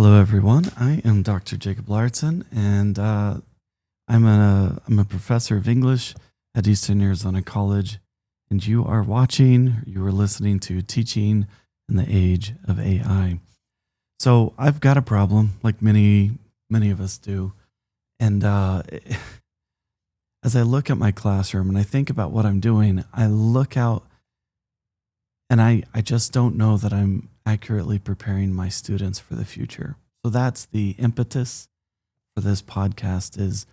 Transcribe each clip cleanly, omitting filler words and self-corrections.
Hello, everyone. I am Dr. Jacob Lauritzen, and I'm a professor of English at Eastern Arizona College. And you are listening to Teaching in the Age of AI. So I've got a problem, like many of us do. And as I look at my classroom and I think about what I'm doing, I look out and I just don't know that I'm accurately preparing my students for the future. So that's the impetus for this podcast is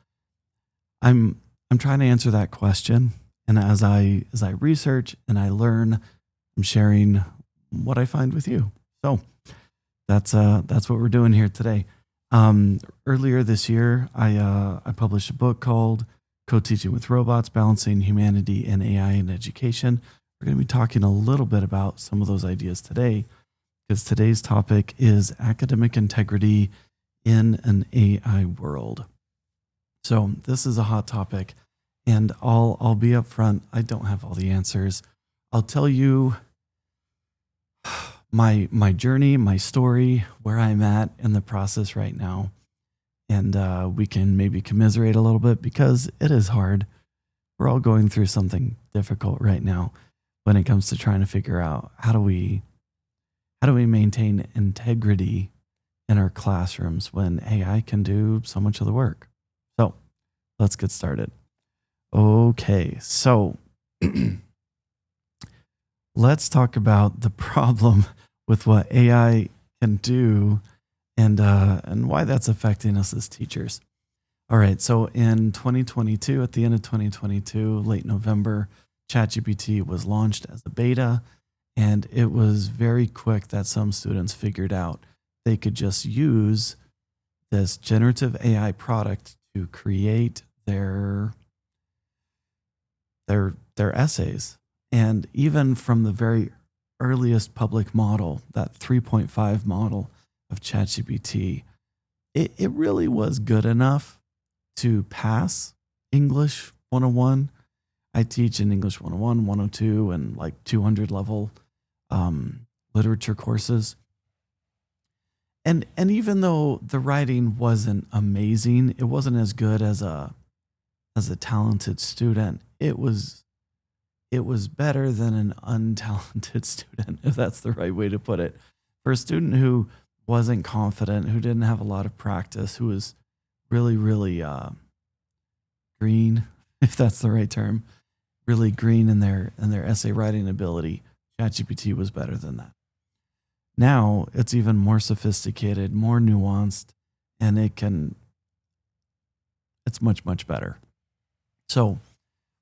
I'm trying to answer that question. And as I research and I learn, I'm sharing what I find with you. So that's what we're doing here today. Earlier this year, I published a book called Co-Teaching with Robots, Balancing Humanity and AI in Education. We're going to be talking a little bit about some of those ideas today, because today's topic is academic integrity in an AI world. So this is a hot topic, and I'll be upfront. I don't have all the answers. I'll tell you my journey, my story, where I'm at in the process right now, and we can maybe commiserate a little bit because it is hard. We're all going through something difficult right now when it comes to trying to figure out how do we maintain integrity in our classrooms when AI can do so much of the work. So let's get started. Okay, so let's talk about the problem with what AI can do and why that's affecting us as teachers. All right, so in 2022, at the end of 2022, late November, ChatGPT was launched as a beta, and it was very quick that some students figured out they could just use this generative AI product to create their essays. And even from the very earliest public model, that 3.5 model of ChatGPT, it really was good enough to pass English 101. I teach in English 101, 102, and like 200 level literature courses. And even though the writing wasn't amazing, it wasn't as good as a talented student. It was better than an untalented student, if that's the right way to put it. For a student who wasn't confident, who didn't have a lot of practice, who was really green, if that's the right term, really green in their essay writing ability, ChatGPT was better than that. Now it's even more sophisticated, more nuanced, and it's much better. So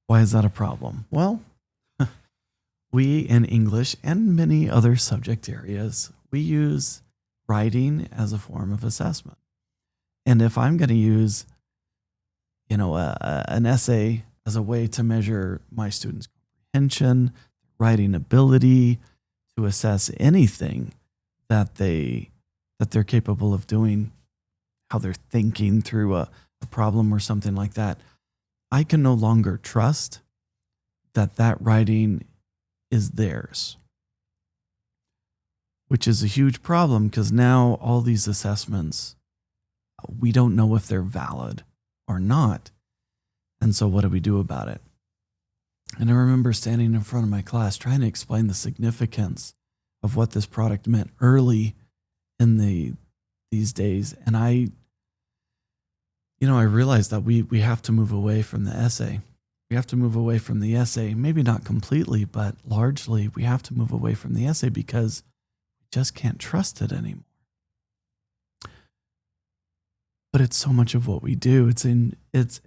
why is that a problem? Well, we in English and many other subject areas, we use writing as a form of assessment. And if I'm going to use, an essay as a way to measure my students' comprehension, writing ability, to assess anything that they're capable of doing, how they're thinking through a problem or something like that, I can no longer trust that writing is theirs, which is a huge problem because now all these assessments, we don't know if they're valid or not. And so what do we do about it? And I remember standing in front of my class trying to explain the significance of what this product meant early in these days. And I realized that we have to move away from the essay. We have to move away from the essay, maybe not completely, but largely we have to move away from the essay because we just can't trust it anymore. But it's so much of what we do. It's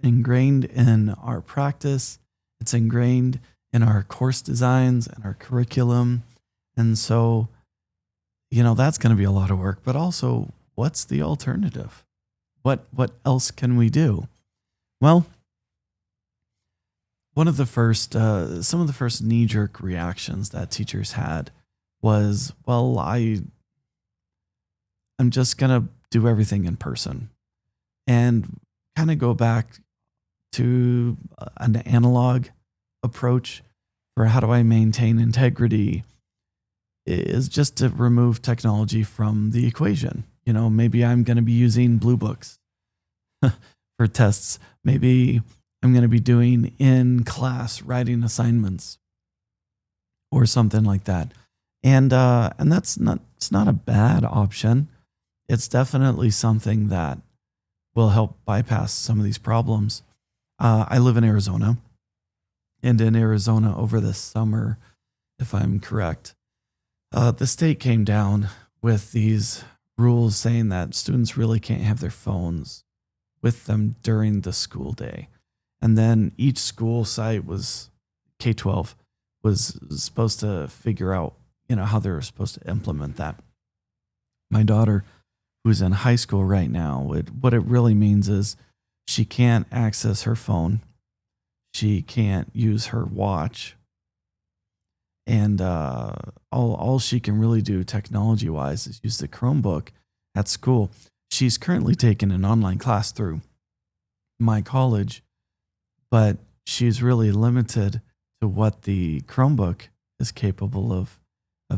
ingrained in our practice. It's ingrained in our course designs and our curriculum. And so, that's going to be a lot of work, but also what's the alternative? What else can we do? Well, some of the first knee-jerk reactions that teachers had was, well, I'm just going to do everything in person and kind of go back to an analog approach for how do I maintain integrity is just to remove technology from the equation. Maybe I'm going to be using Blue Books for tests. Maybe I'm going to be doing in class writing assignments or something like that. And it's not a bad option. It's definitely something that will help bypass some of these problems. I live in Arizona, and in Arizona over the summer, if I'm correct, the state came down with these rules saying that students really can't have their phones with them during the school day. And then each school site was K-12 was supposed to figure out, how they were supposed to implement that. My daughter, who's in high school right now, what it really means is she can't access her phone. She can't use her watch. And all she can really do technology wise is use the Chromebook at school. She's currently taking an online class through my college, but she's really limited to what the Chromebook is capable of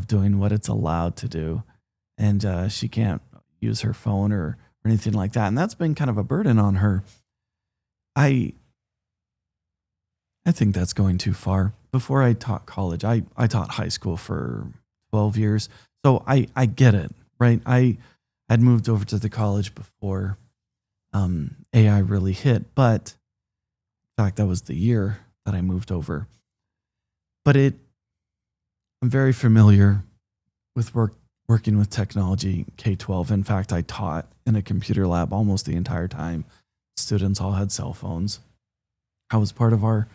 doing, what it's allowed to do. And she can't use her phone or anything like that. And that's been kind of a burden on her. I think that's going too far. Before I taught college, I taught high school for 12 years. So I get it, right? I'd moved over to the college before AI really hit. But in fact, that was the year that I moved over. But I'm very familiar with working with technology, K-12. In fact, I taught in a computer lab almost the entire time. Students all had cell phones. I was part of our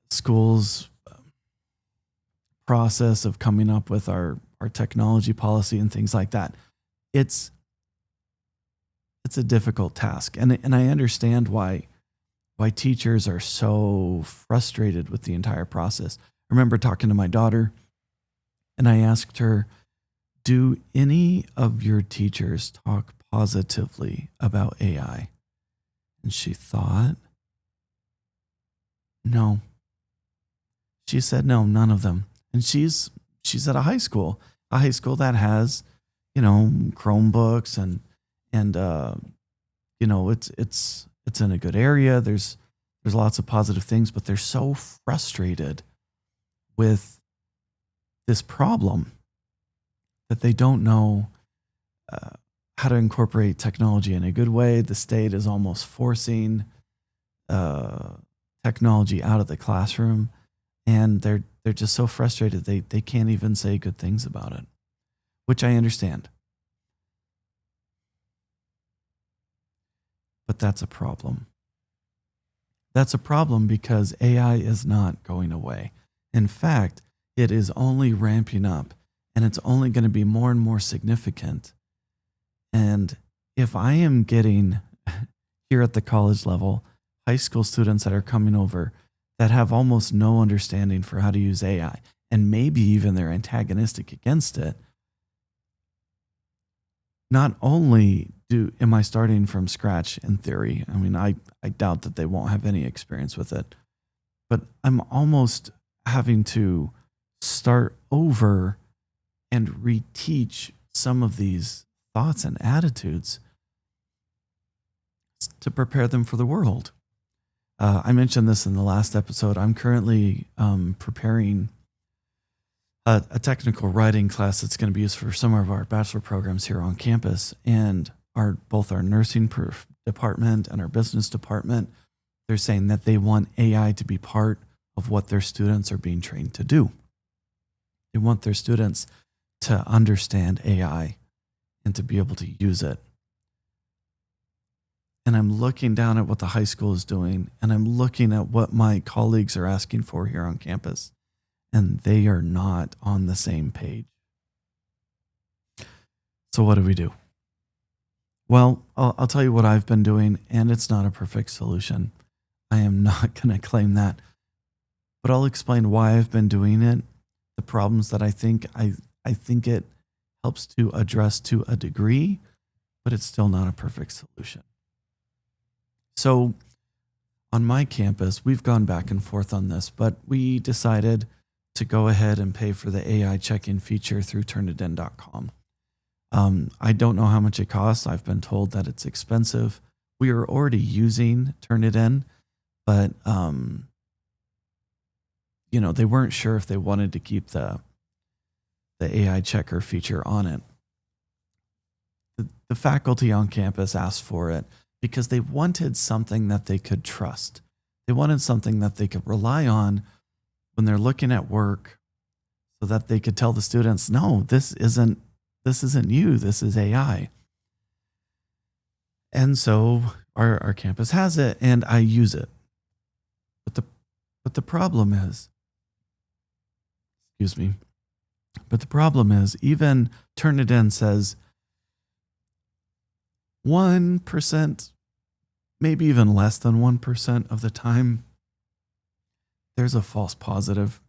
school's process of coming up with our technology policy and things like that. It's a difficult task. And I understand why teachers are so frustrated with the entire process. I remember talking to my daughter and I asked her, do any of your teachers talk positively about AI? And she thought, no. She said, no, none of them. And she's at a high school that has, Chromebooks and it's in a good area. There's lots of positive things, but they're so frustrated with this problem that they don't know how to incorporate technology in a good way. The state is almost forcing technology out of the classroom, and they're just so frustrated they can't even say good things about it, which I understand. But that's a problem. That's a problem because AI is not going away. In fact, it is only ramping up, and it's only going to be more and more significant. And if I am getting here at the college level, high school students that are coming over that have almost no understanding for how to use AI, and maybe even they're antagonistic against it, not only am I starting from scratch in theory, I mean, I doubt that they won't have any experience with it, but I'm almost having to start over and reteach some of these thoughts and attitudes to prepare them for the world. I mentioned this in the last episode. I'm currently preparing a technical writing class that's going to be used for some of our bachelor programs here on campus, and both our nursing department and our business department, they're saying that they want AI to be part of what their students are being trained to do. They want their students to understand AI and to be able to use it. And I'm looking down at what the high school is doing, and I'm looking at what my colleagues are asking for here on campus, and they are not on the same page. So what do we do? Well, I'll tell you what I've been doing, and it's not a perfect solution. I am not going to claim that, but I'll explain why I've been doing it, the problems that I think it helps to address to a degree, but it's still not a perfect solution. So on my campus, we've gone back and forth on this, but we decided to go ahead and pay for the AI check-in feature through Turnitin.com. I don't know how much it costs. I've been told that it's expensive. We are already using Turnitin, but they weren't sure if they wanted to keep the AI checker feature on it. The faculty on campus asked for it because they wanted something that they could trust. They wanted something that they could rely on when they're looking at work, so that they could tell the students, no, this isn't you, this is AI. And so our campus has it and I use it. But the problem is, excuse me, but the problem is even Turnitin says 1%, maybe even less than 1% of the time, there's a false positive.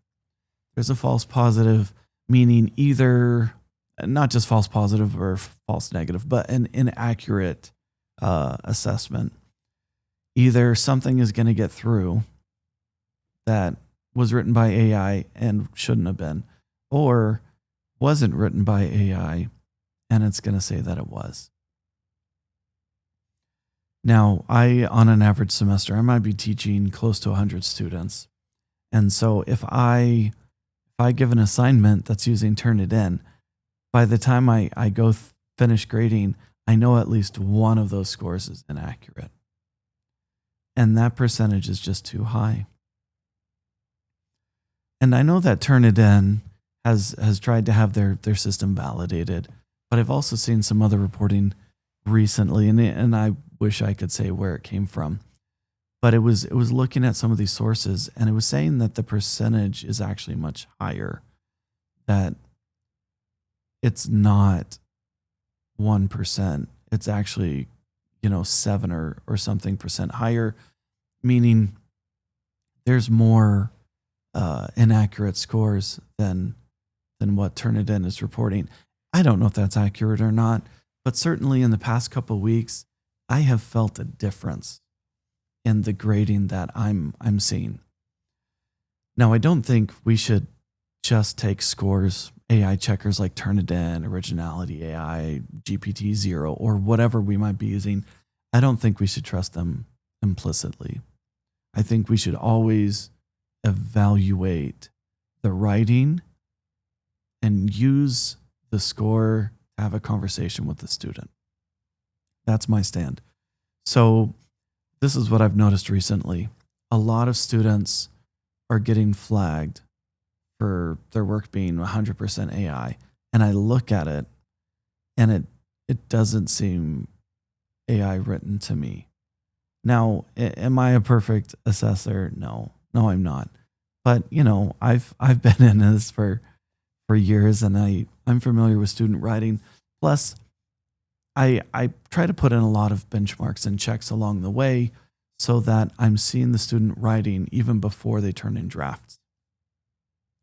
There's a false positive, meaning either not just false positive or false negative, but an inaccurate assessment. Either something is going to get through that was written by AI and shouldn't have been, or wasn't written by AI and it's going to say that it was. Now, on an average semester, I might be teaching close to 100 students. And so if I give an assignment that's using Turnitin, by the time I go finish grading, I know at least one of those scores is inaccurate. And that percentage is just too high. And I know that Turnitin has tried to have their system validated, but I've also seen some other reporting recently, and I wish I could say where it came from. But it was looking at some of these sources, and it was saying that the percentage is actually much higher, that it's not 1%. It's actually, 7 or something percent higher, meaning there's more inaccurate scores than what Turnitin is reporting. I don't know if that's accurate or not, but certainly in the past couple of weeks, I have felt a difference in the grading that I'm seeing. Now, I don't think we should just take scores, AI checkers like Turnitin, Originality AI, GPT-0, or whatever we might be using. I don't think we should trust them implicitly. I think we should always evaluate the writing and use the score to have a conversation with the student. That's my stand. So this is what I've noticed recently. A lot of students are getting flagged for their work being 100% AI. And I look at it and it doesn't seem AI written to me. Now, am I a perfect assessor? No, I'm not. But I've been in this for years, and I'm familiar with student writing. Plus, I try to put in a lot of benchmarks and checks along the way so that I'm seeing the student writing even before they turn in drafts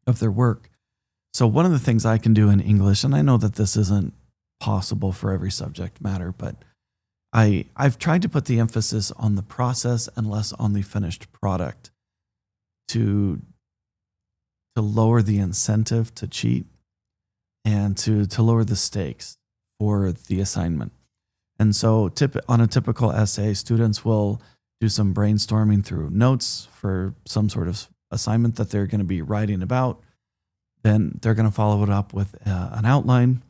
of their work. So one of the things I can do in English, and I know that this isn't possible for every subject matter, but I've tried to put the emphasis on the process and less on the finished product to lower the incentive to cheat and to lower the stakes for the assignment. And so on a typical essay, students will do some brainstorming through notes for some sort of assignment that they're going to be writing about. Then they're going to follow it up with an outline.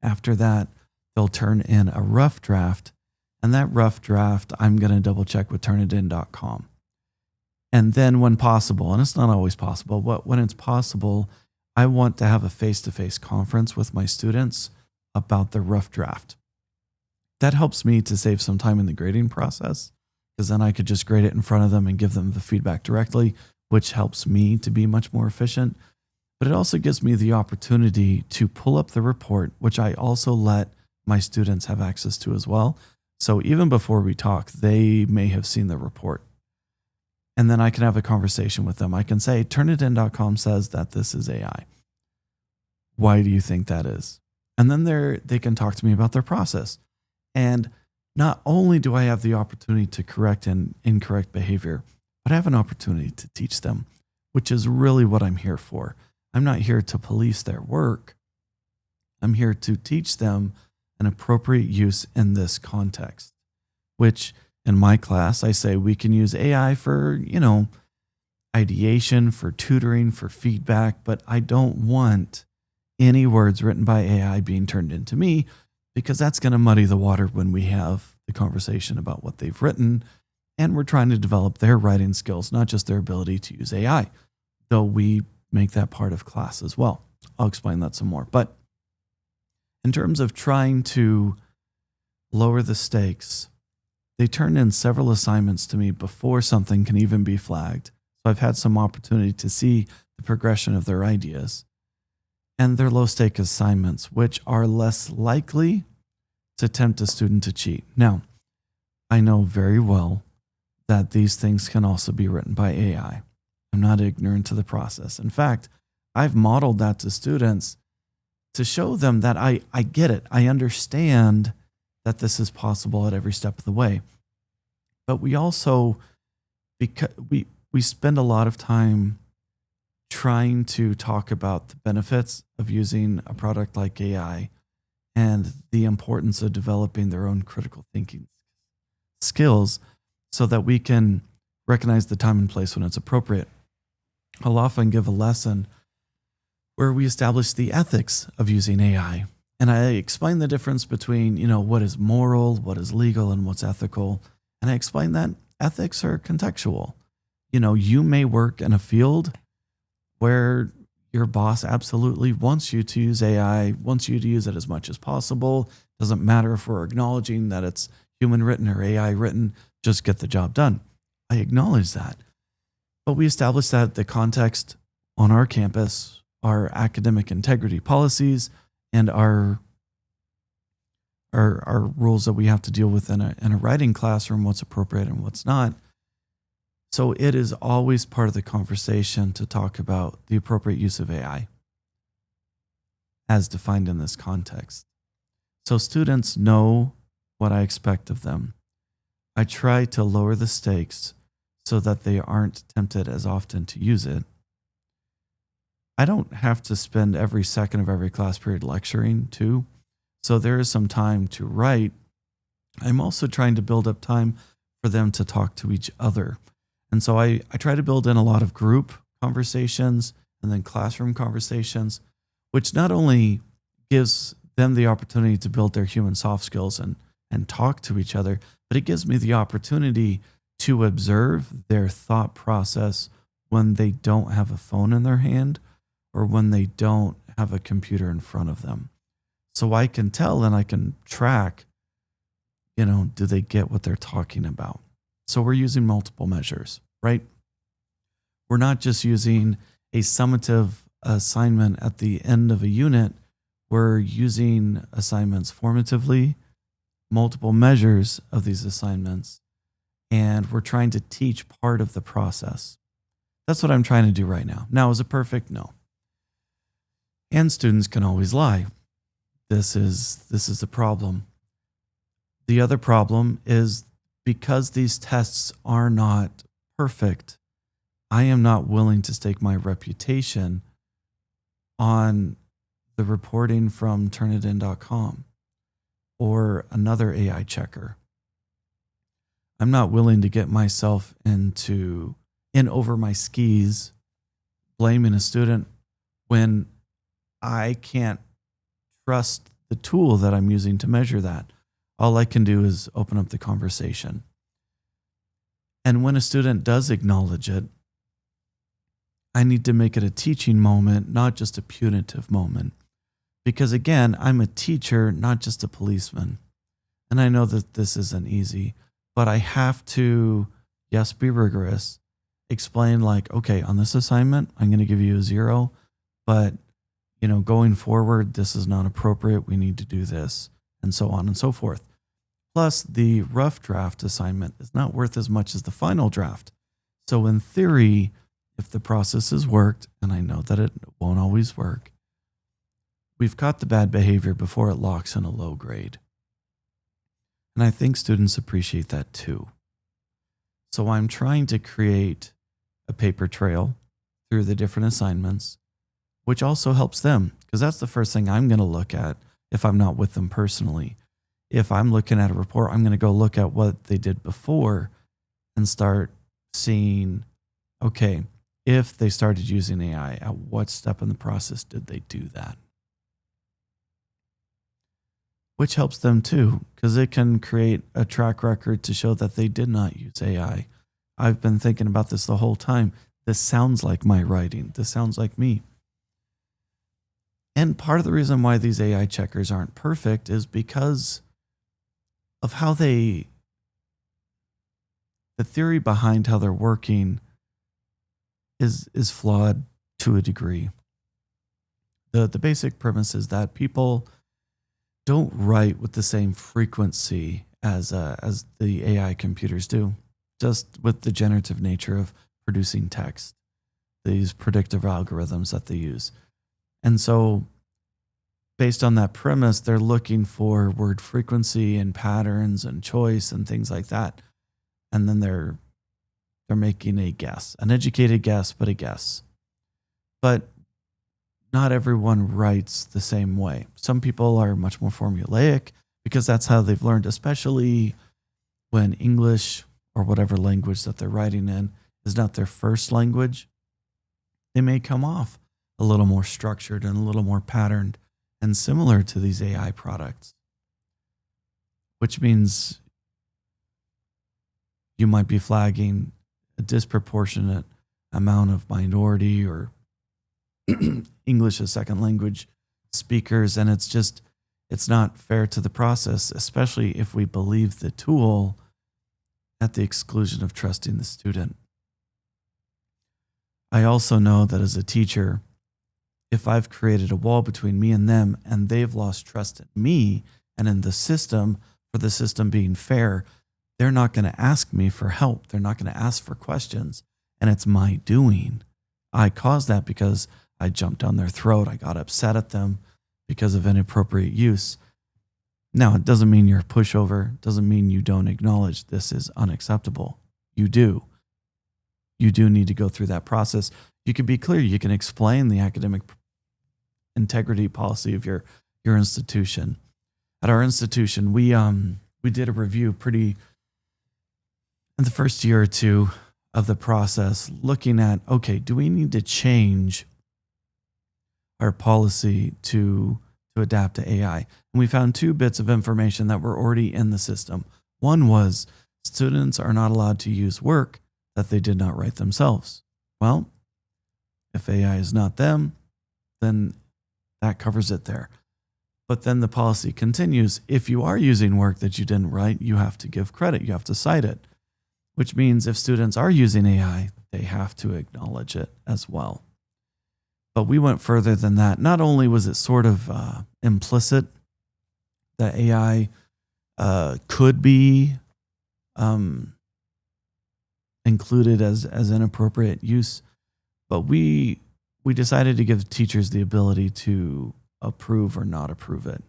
After that, they'll turn in a rough draft. And that rough draft, I'm going to double check with Turnitin.com. And then when possible, and it's not always possible, but when it's possible, I want to have a face-to-face conference with my students about the rough draft. That helps me to save some time in the grading process, because then I could just grade it in front of them and give them the feedback directly, which helps me to be much more efficient. But it also gives me the opportunity to pull up the report, which I also let my students have access to as well. So even before we talk, they may have seen the report. And then I can have a conversation with them. I can say, Turnitin.com says that this is AI. Why do you think that is? And then they can talk to me about their process. And not only do I have the opportunity to correct an incorrect behavior, but I have an opportunity to teach them, which is really what I'm here for. I'm not here to police their work. I'm here to teach them an appropriate use in this context, which in my class, I say we can use AI for, ideation, for tutoring, for feedback, but I don't want any words written by AI being turned into me because that's going to muddy the water when we have the conversation about what they've written. And we're trying to develop their writing skills, not just their ability to use AI, though we make that part of class as well. I'll explain that some more. But in terms of trying to lower the stakes, they turn in several assignments to me before something can even be flagged. So I've had some opportunity to see the progression of their ideas. And they're low stake assignments, which are less likely to tempt a student to cheat. Now, I know very well that these things can also be written by AI. I'm not ignorant to the process. In fact, I've modeled that to students to show them that I get it. I understand that this is possible at every step of the way. But we also, because we spend a lot of time trying to talk about the benefits of using a product like AI and the importance of developing their own critical thinking skills so that we can recognize the time and place when it's appropriate. I'll often give a lesson where we establish the ethics of using AI. And I explain the difference between, what is moral, what is legal, and what's ethical. And I explain that ethics are contextual. You may work in a field where your boss absolutely wants you to use AI, wants you to use it as much as possible. Doesn't matter if we're acknowledging that it's human written or AI written, just get the job done. I acknowledge that. But we establish that the context on our campus, our academic integrity policies, and our rules that we have to deal with in a writing classroom, what's appropriate and what's not. So it is always part of the conversation to talk about the appropriate use of AI as defined in this context. So students know what I expect of them. I try to lower the stakes so that they aren't tempted as often to use it. I don't have to spend every second of every class period lecturing too. So there is some time to write. I'm also trying to build up time for them to talk to each other. And so I try to build in a lot of group conversations and then classroom conversations, which not only gives them the opportunity to build their human soft skills and talk to each other, but it gives me the opportunity to observe their thought process when they don't have a phone in their hand or when they don't have a computer in front of them. So I can tell and I can track, do they get what they're talking about? So we're using multiple measures, right? We're not just using a summative assignment at the end of a unit. We're using assignments formatively, multiple measures of these assignments, and we're trying to teach part of the process. That's what I'm trying to do right now. Now, is it perfect? No. And students can always lie. This is a problem. The other problem is because these tests are not perfect, I am not willing to stake my reputation on the reporting from Turnitin.com or another AI checker. I'm not willing to get myself in over my skis blaming a student when I can't trust the tool that I'm using to measure that. All I can do is open up the conversation. And when a student does acknowledge it, I need to make it a teaching moment, not just a punitive moment. Because again, I'm a teacher, not just a policeman. And I know that this isn't easy, but I have to, yes, be rigorous, explain like, okay, on this assignment, I'm going to give you a 0, but going forward, this is not appropriate. We need to do this, and so on and so forth. Plus, the rough draft assignment is not worth as much as the final draft. So in theory, if the process has worked, and I know that it won't always work, we've caught the bad behavior before it locks in a low grade. And I think students appreciate that too. So I'm trying to create a paper trail through the different assignments which also helps them because that's the first thing I'm going to look at if I'm not with them personally. If I'm looking at a report, I'm going to go look at what they did before and start seeing, okay, if they started using AI, at what step in the process did they do that? Which helps them too, because it can create a track record to show that they did not use AI. I've been thinking about this the whole time. This sounds like my writing. This sounds like me. And part of the reason why these AI checkers aren't perfect is because of how the theory behind how they're working is flawed to a degree. The basic premise is that people don't write with the same frequency as the AI computers do, just with the generative nature of producing text, these predictive algorithms that they use. And so based on that premise, they're looking for word frequency and patterns and choice and things like that. And then they're making a guess, an educated guess, but a guess. But not everyone writes the same way. Some people are much more formulaic because that's how they've learned, especially when English or whatever language that they're writing in is not their first language. They may come off a little more structured and a little more patterned and similar to these AI products, which means you might be flagging a disproportionate amount of minority or English as second language speakers. And it's not fair to the process, especially if we believe the tool at the exclusion of trusting the student. I also know that as a teacher, if I've created a wall between me and them and they've lost trust in me and in the system for the system being fair, they're not going to ask me for help. They're not going to ask for questions. And it's my doing. I caused that because I jumped down their throat. I got upset at them because of inappropriate use. Now, it doesn't mean you're a pushover. It doesn't mean you don't acknowledge this is unacceptable. You do. You do need to go through that process. You can be clear. You can explain the academic integrity policy of your institution. At our institution, we did a review in the first year or two of the process, looking at, okay, do we need to change our policy to adapt to AI? And we found two bits of information that were already in the system. One was students are not allowed to use work that they did not write themselves. Well, if AI is not them, then that covers it there. But then the policy continues. If you are using work that you didn't write, you have to give credit. You have to cite it, which means if students are using AI, they have to acknowledge it as well. But we went further than that. Not only was it sort of implicit that AI could be included as inappropriate use, but we decided to give teachers the ability to approve or not approve it.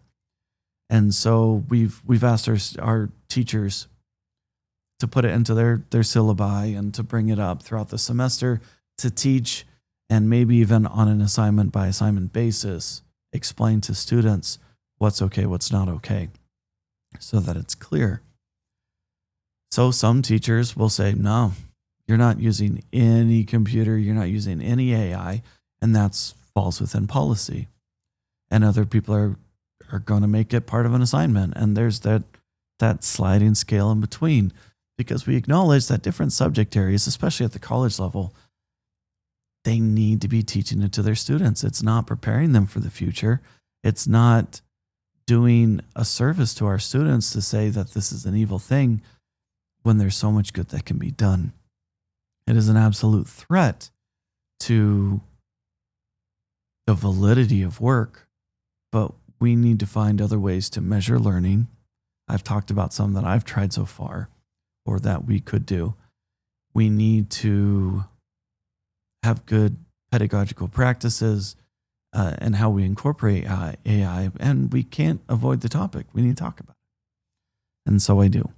And so we've asked our teachers to put it into their syllabi and to bring it up throughout the semester to teach, and maybe even on an assignment by assignment basis, explain to students what's okay, what's not okay, so that it's clear. So some teachers will say, no, you're not using any computer, you're not using any AI, and that falls within policy. And other people are going to make it part of an assignment. And there's that sliding scale in between, because we acknowledge that different subject areas, especially at the college level, they need to be teaching it to their students. It's not preparing them for the future. It's not doing a service to our students to say that this is an evil thing when there's so much good that can be done. It is an absolute threat to the validity of work, but we need to find other ways to measure learning. I've talked about some that I've tried so far, or that we could do. We need to have good pedagogical practices and how we incorporate AI, and we can't avoid the topic. We need to talk about it. And so I do.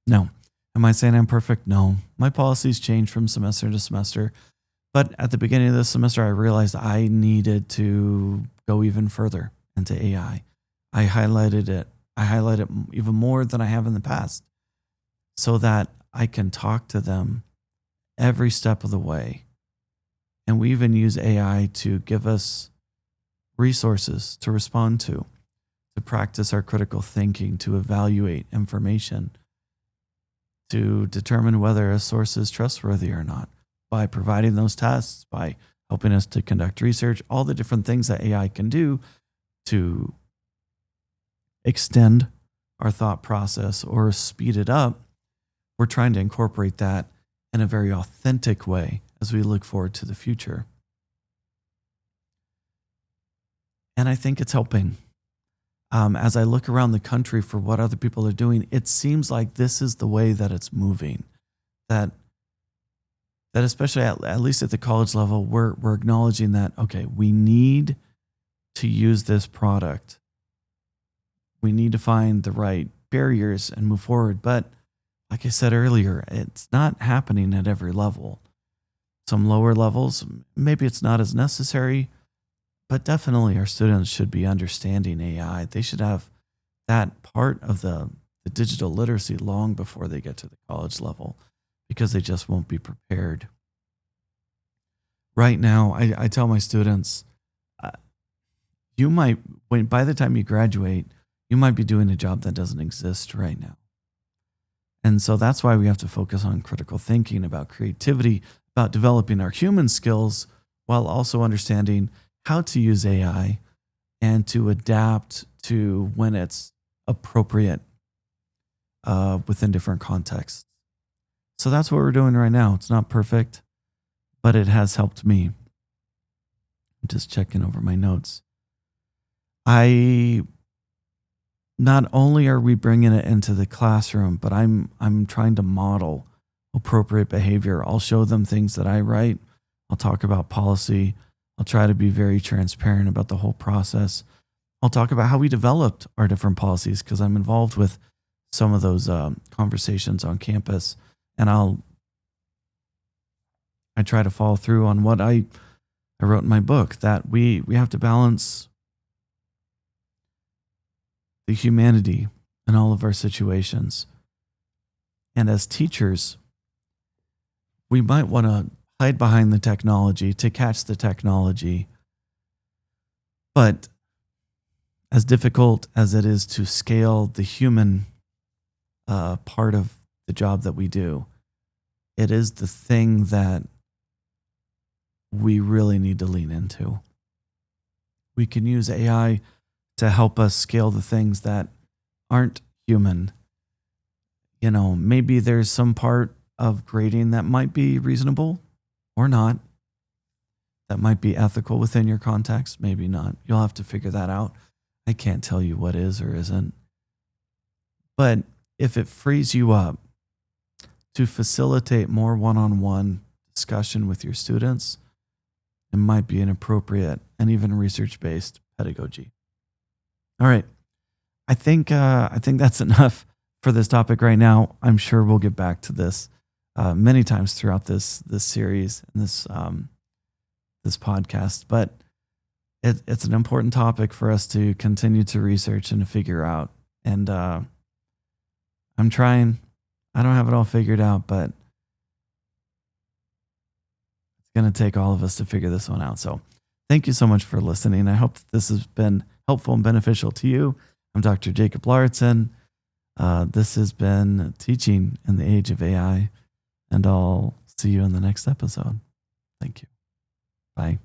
Now, am I saying I'm perfect? No. My policies change from semester to semester, But at the beginning of this semester, I realized I needed to go even further into AI. I highlighted it. I highlight it even more than I have in the past so that I can talk to them every step of the way. And we even use AI to give us resources to respond to practice our critical thinking, to evaluate information, to determine whether a source is trustworthy or not by providing those tests, by helping us to conduct research, all the different things that AI can do to extend our thought process or speed it up. We're trying to incorporate that in a very authentic way as we look forward to the future. And I think it's helping. As I look around the country for what other people are doing, it seems like this is the way that it's moving. That especially at least at the college level, we're acknowledging that, okay, we need to use this product. We need to find the right barriers and move forward. But like I said earlier, it's not happening at every level. Some lower levels, maybe it's not as necessary, but definitely our students should be understanding AI. They should have that part of the digital literacy long before they get to the college level because they just won't be prepared. Right now, I tell my students, you might, by the time you graduate, you might be doing a job that doesn't exist right now. And so that's why we have to focus on critical thinking, about creativity, about developing our human skills while also understanding how to use AI and to adapt to when it's appropriate within different contexts. So that's what we're doing right now. It's not perfect, but it has helped me. I'm just checking over my notes. Not only are we bringing it into the classroom, but I'm trying to model appropriate behavior. I'll show them things that I write. I'll talk about policy. I'll try to be very transparent about the whole process. I'll talk about how we developed our different policies because I'm involved with some of those conversations on campus, and I try to follow through on what I wrote in my book, that we have to balance the humanity in all of our situations. And as teachers, we might want to hide behind the technology to catch the technology. But as difficult as it is to scale the human part of the job that we do, it is the thing that we really need to lean into. We can use AI to help us scale the things that aren't human. You know, maybe there's some part of grading that might be reasonable or not. That might be ethical within your context, maybe not. You'll have to figure that out. I can't tell you what is or isn't. But if it frees you up to facilitate more one-on-one discussion with your students, it might be an appropriate and even research-based pedagogy. All right. I think that's enough for this topic right now. I'm sure we'll get back to this many times throughout this series and this podcast, but it's an important topic for us to continue to research and to figure out. And I'm trying. I don't have it all figured out, but it's going to take all of us to figure this one out. So thank you so much for listening. I hope that this has been helpful and beneficial to you. I'm Dr. Jacob Lauritzen. This has been Teaching in the Age of AI, and I'll see you in the next episode. Thank you. Bye.